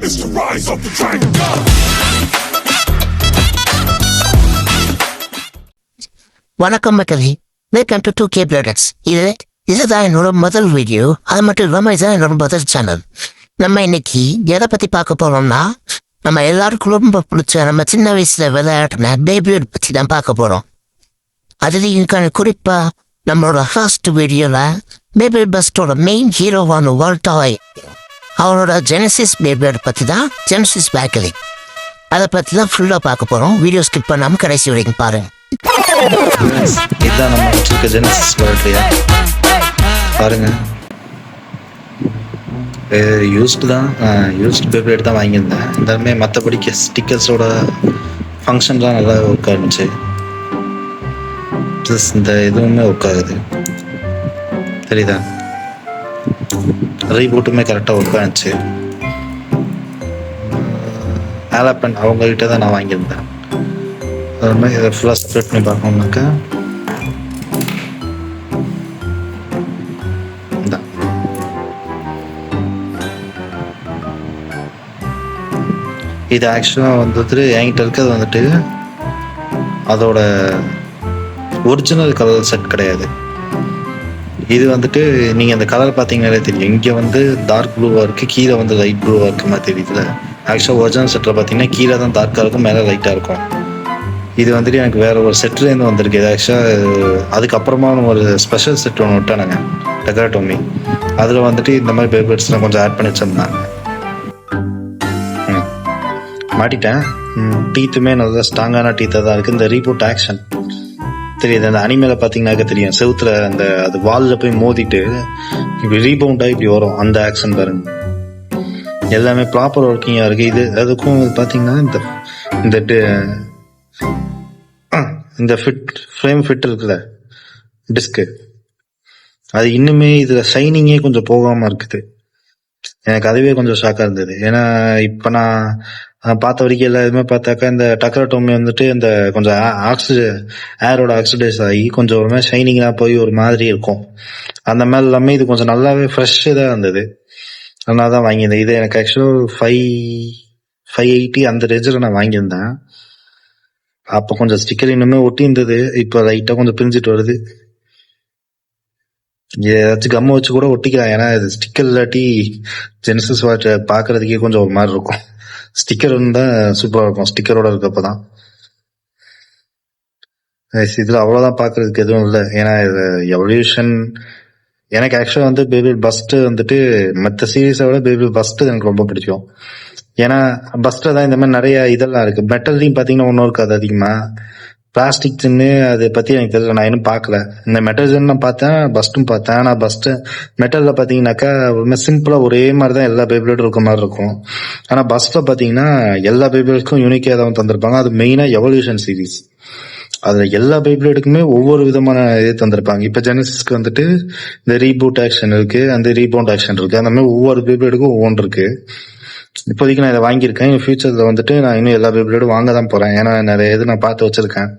It's the rise of the dragon. வணக்கம் மக்களே, welcome to 2K Brothers. இதுதான் என்னோட முதல் வீடியோ. அது மட்டும் இல்லாமல் இதுதான் என்னோட முதல் சேனல். நம்ம இன்னைக்கு எதை பற்றி பார்க்க போகிறோம்னா, நம்ம எல்லாருக்கும் ரொம்ப பிடிச்ச நம்ம சின்ன வயசில் விளையாடின பேபியோட பற்றி தான் பார்க்க போகிறோம். அதுலேயும் குறிப்பாக நம்மளோட ஃபர்ஸ்ட் வீடியோவில் பேபி பஸ்டோட மெயின் ஹீரோவான வால்டாய் அவரோட ஜெனசிஸ் பேபியோட பற்றி தான், ஜெனசிஸ் பேக்கரி அதை பற்றி தான் ஃபுல்லாக பார்க்க போகிறோம். வீடியோ ஸ்கிப் பண்ணாமல் கடைசி வரைக்கும் பாருங்கள். இதான் நம்ம வச்சிருக்க ஜெனசிஸ் வேர்ல்ட்லையா பாருங்க. யூஸ்டு தான், யூஸ்டு பேப்பர் தான் வாங்கியிருந்தேன். எல்லாருமே மற்றபடிக்கு ஸ்டிக்கர்ஸோட ஃபங்க்ஷன்லாம் நல்லா ஒர்க் ஆகிருந்துச்சு. ப்ளஸ் இந்த இதுவுமே ஒர்க் ஆகுது, தெரியுதா? ரீபூட்டுமே கரெக்டாக ஒர்க் ஆகிடுச்சு. ஆலப்பன் அவங்ககிட்ட தான் நான் வாங்கியிருந்தேன். அது மாதிரி இதை ஃபுல்லாக செப்பரேட் பண்ணி பார்க்கணும்னாக்கா இதான் இது ஆக்சுவலாக வந்துட்டு என்கிட்ட இருக்கிறது வந்துட்டு அதோட ஒரிஜினல் கலர் செட் கிடையாது. இது வந்துட்டு நீங்கள் அந்த கலர் பார்த்தீங்கன்னாலே தெரியும். இங்கே வந்து டார்க் ப்ளூவாக இருக்குது, கீழே வந்து லைட் ப்ளூவாக இருக்க மாதிரி தெரியுதுல. ஆக்சுவலாக ஒரிஜினல் செட்டில் பார்த்தீங்கன்னா கீழே தான் டார்க்காக இருக்கும், மேலே லைட்டாக இருக்கும். இது வந்துட்டு எனக்கு வேறு ஒரு செட்லேருந்து வந்திருக்கு. இது ஆக்சுவலாக அதுக்கப்புறமா ஒரு ஸ்பெஷல் செட் ஒன்று விட்டானுங்க, டெக்கரட்டோமி. அதில் வந்துட்டு இந்த மாதிரி பேப்பர்ஸ்லாம் கொஞ்சம் ஆட் பண்ணி வச்சுருந்தாங்க. மாட்டிட்டேன். டீத்துமே நல்லா ஸ்ட்ராங்கான டீத்தாக தான் இருக்குது. இந்த ரீபூட் ஆக்ஷன் தெரியுது, அந்த அனிமேல பார்த்தீங்கன்னாக்க தெரியும். செவுத்துல அந்த அது வாலில் போய் மோதிட்டு இப்படி ரீபவுண்டாக இப்படி வரும். அந்த ஆக்ஷன் பாருங்க, எல்லாமே ப்ராப்பர் ஒர்க்கிங்காக இருக்குது. இது அதுக்கும் பார்த்தீங்கன்னா இந்த ஃப்ரேம் ஃபிட் இருக்குல்ல டிஸ்க்கு, அது இன்னுமே இதில் ஷைனிங்கே கொஞ்சம் போகாமல் இருக்குது. எனக்கு அதுவே கொஞ்சம் ஷாக்காக இருந்தது. ஏன்னா இப்போ நான் பார்த்த வரைக்கும் எல்லாருமே பார்த்தாக்கா இந்த டக்கரட்டோமி வந்துட்டு இந்த கொஞ்சம் ஏரோட ஆக்சிடைஸ் ஆகி கொஞ்சம் ஒரு மாதிரி ஷைனிங்லாம் போய் ஒரு மாதிரி இருக்கும். அந்த மாதிரி எல்லாமே இது கொஞ்சம் நல்லாவே ஃப்ரெஷ்ஷாக தான் இருந்தது. அதனால தான் வாங்கியிருந்தேன். இது எனக்கு ஆக்சுவலாக 580 அந்த ரேஞ்சில் நான் வாங்கியிருந்தேன். அப்போ கொஞ்சம் ஸ்டிக்கர் இன்னுமே ஒட்டி இருந்தது, இப்போ லைட்டாக கொஞ்சம் பிரிஞ்சுட்டு வருது. ஏதாச்சும் கம்மை வச்சு கூட ஒட்டிக்கலாம், ஏன்னா இது ஸ்டிக்கர் இல்லாட்டி ஜெனசிஸ் வாட்சை பார்க்கறதுக்கே கொஞ்சம் ஒரு மாதிரி இருக்கும். ஸ்டிக்கர் இருந்தால் சூப்பராக இருக்கும், ஸ்டிக்கரோட இருக்கப்போ தான். இதில் அவ்வளோதான் பார்க்கறதுக்கு எதுவும் இல்லை. ஏன்னா இது எவல்யூஷன் எனக்கு ஆக்சுவலாக வந்து பேபி பஸ்ட்டு வந்துட்டு மற்ற சீரீஸை விட பேபி பஸ்ட்டு எனக்கு ரொம்ப பிடிக்கும். ஏன்னா பஸ்ட்டில் தான் இந்த மாதிரி நிறைய இதெல்லாம் இருக்குது. மெட்டல்லையும் பார்த்தீங்கன்னா ஒன்றும் இருக்காது அதிகமாக. பிளாஸ்டிக்ஸ்ன்னு அதை பற்றி எனக்கு தெரியல, நான் இன்னும் பார்க்கல. இந்த மெட்டல்ஸ்ன்னு நான் பார்த்தேன், பஸ்ட்டும் பார்த்தேன். ஆனால் பஸ்ட்டு மெட்டலில் பார்த்தீங்கன்னாக்கா ரொம்ப சிம்பிளாக ஒரே மாதிரி தான் எல்லா பேபிளோடும் இருக்க மாதிரி இருக்கும். ஆனால் பஸ்ட்டில் பார்த்தீங்கன்னா எல்லா பேபிளுக்கும் யூனிக்காக ஏதாவது தந்திருப்பாங்க. அது மெயினாக எவல்யூஷன் சீரீஸ். அதில் எல்லா பேபிளேடுக்குமே ஒவ்வொரு விதமான இது தந்திருப்பாங்க. இப்போ ஜெனசிஸ்க்கு வந்துட்டு இந்த ரீபூட் ஆக்ஷன் இருக்கு, அந்த ரீபவுண்ட் ஆக்ஷன் இருக்கு. அந்த மாதிரி ஒவ்வொரு பேபிளேடுக்கும் ஒவ்வொன்று இருக்கு. இப்போதைக்கு நான் இதை வாங்கியிருக்கேன். ஃபியூச்சரில் வந்துட்டு நான் இன்னும் எல்லா பேபிளேடும் வாங்க தான் போகிறேன். ஏன்னா நிறைய இது நான் பார்த்து வச்சிருக்கேன்,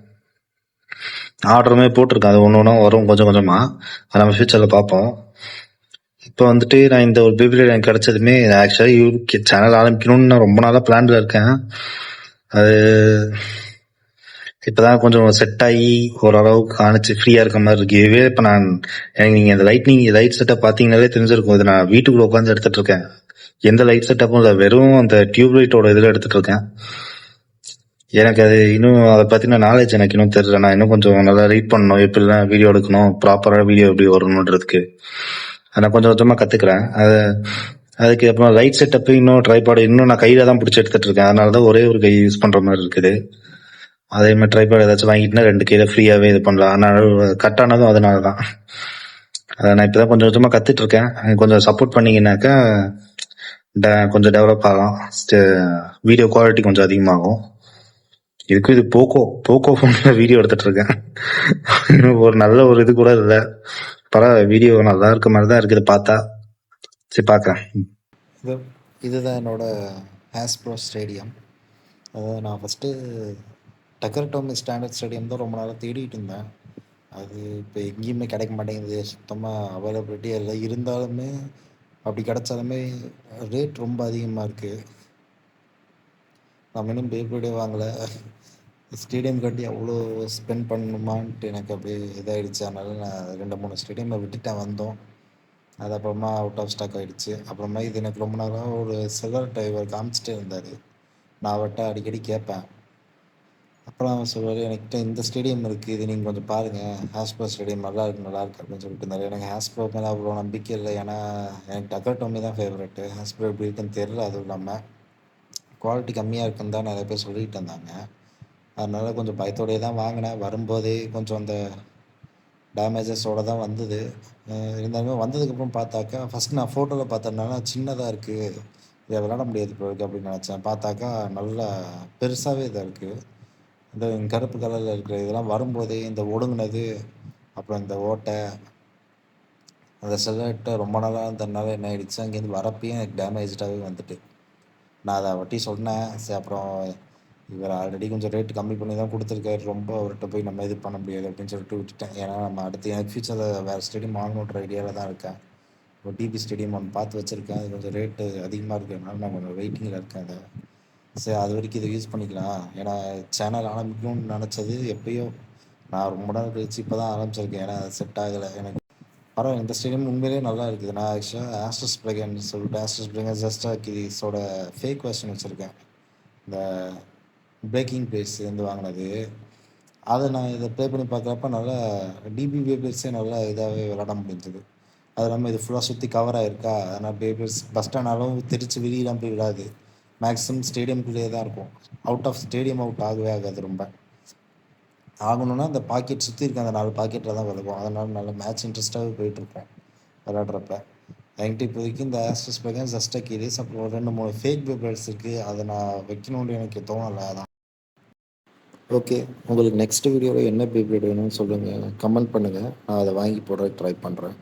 ஆர்டருமே போட்டிருக்கேன். அது ஒன்று ஒன்றா வரும் கொஞ்சம் கொஞ்சமாக. அதை நம்ம ஃபியூச்சரில் பார்ப்போம். இப்போ வந்துட்டு நான் இந்த ஒரு பேபிளேட் எனக்கு கிடைச்சதுமே ஆக்சுவலாக யூடியூப் சேனல் ஆரம்பிக்கணும்னு நான் ரொம்ப நாளாக பிளான்ல இருக்கேன். அது இப்போதான் கொஞ்சம் செட் ஆகி ஓரளவுக்கு காணிச்சு ஃப்ரீயாக இருக்க மாதிரி இருக்கு. இதுவே இப்போ எனக்கு நீங்கள் இந்த லைட் செட்டப் பார்த்தீங்கன்னாலே தெரிஞ்சிருக்கும். இது நான் வீட்டுக்குள்ளே உட்காந்து எடுத்துட்டு இருக்கேன். எந்த லைட் செட்டப்பும் இல்லை, வெறும் அந்த டியூப் லைட்டோட இதில் எடுத்துட்டு இருக்கேன். எனக்கு அது இன்னும் அதை பற்றின நாலேஜ் எனக்கு இன்னும் தெரியல. நான் இன்னும் கொஞ்சம் நல்லா ரீட் பண்ணணும், எப்படிலாம் வீடியோ எடுக்கணும், ப்ராப்பராக வீடியோ எப்படி வரணுன்றதுக்கு அதை நான் கொஞ்சம் கொஞ்சமாக கற்றுக்குறேன். அதுக்கு அப்புறம் லைட் செட்டப்பு இன்னும் ட்ரைபாடு இன்னும் நான் கையில் தான் பிடிச்சி எடுத்துட்டு இருக்கேன். அதனால தான் ஒரே ஒரு கை யூஸ் பண்ணுற மாதிரி இருக்குது. அதே மாதிரி ட்ரைபாடு ஏதாச்சும் வாங்கிட்டுனா 2 கையில ஃப்ரீயாகவே இது பண்ணலாம். அதனால கட் ஆனதும் அதனால தான். அதை நான் இப்போ தான் கொஞ்சம் கொஞ்சமாக கற்றுட்டு இருக்கேன். கொஞ்சம் சப்போர்ட் பண்ணிங்கனாக்கா கொஞ்சம் டெவலப் ஆகும், வீடியோ குவாலிட்டி கொஞ்சம் அதிகமாகும். இதுக்கு இது போக்கோ ஃபோனில் வீடியோ எடுத்துட்டு இருக்கேன். இன்னும் ஒரு நல்ல ஒரு இது கூட இல்லை, பரவாயில்ல, வீடியோ நல்லா இருக்க மாதிரி தான் இருக்குது பார்த்தா. சரி பார்க்குறேன். இதுதான் என்னோட ஹாஸ்ப்ரோ ஸ்டேடியம். அதாவது நான் ஃபஸ்ட்டு டக்கரட்டோமி ஸ்டாண்டர்ட் ஸ்டேடியம் தான் ரொம்ப நாளாக தேடிட்டு இருந்தேன். அது இப்போ எங்கேயுமே கிடைக்க மாட்டேங்குது, சுத்தமாக அவைலபிலிட்டியாக இல்லை. இருந்தாலுமே அப்படி கிடச்சாலுமே ரேட் ரொம்ப அதிகமாக இருக்குது. நம்ம இன்னும் பேப்ரிடே வாங்கலை. ஸ்டேடியம் கட்டி அவ்வளோ ஸ்பெண்ட் பண்ணணுமான்ட்டு எனக்கு அப்படியே இதாகிடுச்சு. அதனால நான் 2-3 ஸ்டேடியமில் விட்டுட்டேன் வந்தோம். அது அப்புறமா அவுட் ஆஃப் ஸ்டாக் ஆகிடுச்சு. அப்புறமா இது எனக்கு ரொம்ப நாளாக ஒரு சில்வர் இவர் காமிச்சிட்டே இருந்தார். நான் அவர்கிட்ட அடிக்கடி கேட்பேன். அப்புறம் அவர் சொல்லுவார், என்கிட்ட இந்த ஸ்டேடியம் இருக்குது, இது நீங்கள் கொஞ்சம் பாருங்கள், ஹாஸ்ப்ரோ ஸ்டேடியம் நல்லா இருக்கு அப்படின்னு சொல்லிட்டு இருந்தார். எனக்கு ஹாஸ்ப்ரோ மேலே அவ்வளோ நம்பிக்கை இல்லை. ஏன்னா எனக்கு டக்கர் தான் ஃபேவரெட்டு. ஹாஸ்ப்ரோ எப்படி இருக்குன்னு தெரில. அதுவும் இல்லாமல் குவாலிட்டி கம்மியாக இருக்குன்னு தான் நிறைய பேர் சொல்லிகிட்டு இருந்தாங்க. அதனால் கொஞ்சம் பயத்தோடையே தான் வாங்கினேன். வரும்போதே கொஞ்சம் அந்த டேமேஜஸோடு தான் வந்தது. இருந்தாலுமே வந்ததுக்கப்புறம் பார்த்தாக்கா, ஃபஸ்ட்டு நான் ஃபோட்டோவில் பார்த்ததுனால சின்னதாக இருக்குது, இதை விளாட முடியாது இப்போ இருக்குது அப்படின்னு நினச்சேன். பார்த்தாக்கா நல்லா பெருசாகவே இதாக இருக்குது. இந்த கருப்பு கலரில் இருக்கிற இதெல்லாம் வரும்போதே இந்த ஒடுங்கினது, அப்புறம் இந்த ஓட்டை, அந்த சிகரெட்டை ரொம்ப நாளாக இருந்ததுனால என்ன ஆகிடுச்சு, அங்கேருந்து வரப்பையும் எனக்கு டேமேஜாகவே வந்துட்டு. நான் அதை அவட்டி சொன்னேன். சரி, அப்புறம் இவர் ஆல்ரெடி கொஞ்சம் ரேட்டு கம்மி பண்ணி தான் கொடுத்துருக்காரு, ரொம்ப அவர்கிட்ட போய் நம்ம இது பண்ண முடியாது அப்படின்னு சொல்லிட்டு விட்டுட்டேன். ஏன்னா நம்ம அடுத்து எனக்கு ஃபியூச்சரில் வேறு ஸ்டேடியம் வாங்கணுன்ற ஐடியாவில் தான் இருக்கேன். ஒரு டிபி ஸ்டேடியம் ஒன்று பார்த்து வச்சுருக்கேன். அது கொஞ்சம் ரேட்டு அதிகமாக இருக்கிறதுனால நான் கொஞ்சம் வெயிட்டிங்கில் இருக்கேன். அதை சரி, அது வரைக்கும் இதை யூஸ் பண்ணிக்கலாம். ஏன்னா சேனல் ஆரம்பிக்கணும்னு நினச்சது எப்பயோ, நான் ரொம்ப நாள் கழிச்சு இப்போ தான் ஆரம்பிச்சிருக்கேன். ஏன்னா அது செட் ஆகலை எனக்கு. பரவாயில்ல, இந்த ஸ்டேடியம் உண்மையிலேயே நல்லா இருக்குது. நான் ஆக்சுவலாக ஆஸ்ட்ரஸ் பிளேகன்னு சொல்லிட்டு ஆஸ்ட்ரஸ் பிளேகன் ஜஸ்டா கிரிஸோட ஃபேக் வெர்ஷன் வச்சுருக்கேன். இந்த பிரேக்கிங் பேஸ்லேருந்து வாங்கினது. அதை நான் இதை ப்ளே பண்ணி பார்க்குறப்ப நல்லா டிபி பேபிள்ஸே நல்லா இதாகவே விளாட முடிஞ்சது. அது இல்லாமல் இது ஃபுல்லாக சுற்றி கவர் ஆகிருக்கா, அதனால் பேபிள்ஸ் பஸ் ஸ்டாண்டாலும் தெரிச்சு வெளியெலாம் போய் விடாது. மேக்ஸிமம் ஸ்டேடியம்குள்ளேயே தான் இருக்கும். அவுட் ஆஃப் ஸ்டேடியம் அவுட் ஆகவே ஆகாது. ரொம்ப ஆகணும்னா அந்த பாக்கெட் சுற்றி இருக்க அந்த 4 பாக்கெட்டில் தான் விழுகும். அதனால் நல்ல மேட்ச் இன்ட்ரெஸ்ட்டாகவே போயிட்டுருக்கோம் விளாட்றப்ப. என்கிட்ட இப்போதைக்கு இந்த ஆஸ்ட்ரஸ் பிளேகன் ஜஸ்டா கிரிஸ், அப்புறம் 2-3 ஃபேக் பேபிள்ஸ் இருக்குது. அதை நான் வைக்கணும்னு எனக்கு தோணலை. அதான் ஓகே. உங்களுக்கு நெக்ஸ்ட் வீடியோவில் என்ன பேபிள் வேணும்னு சொல்லுங்கள், கமெண்ட் பண்ணுங்கள். நான் அதை வாங்கி போட ட்ரை பண்ணுறேன்.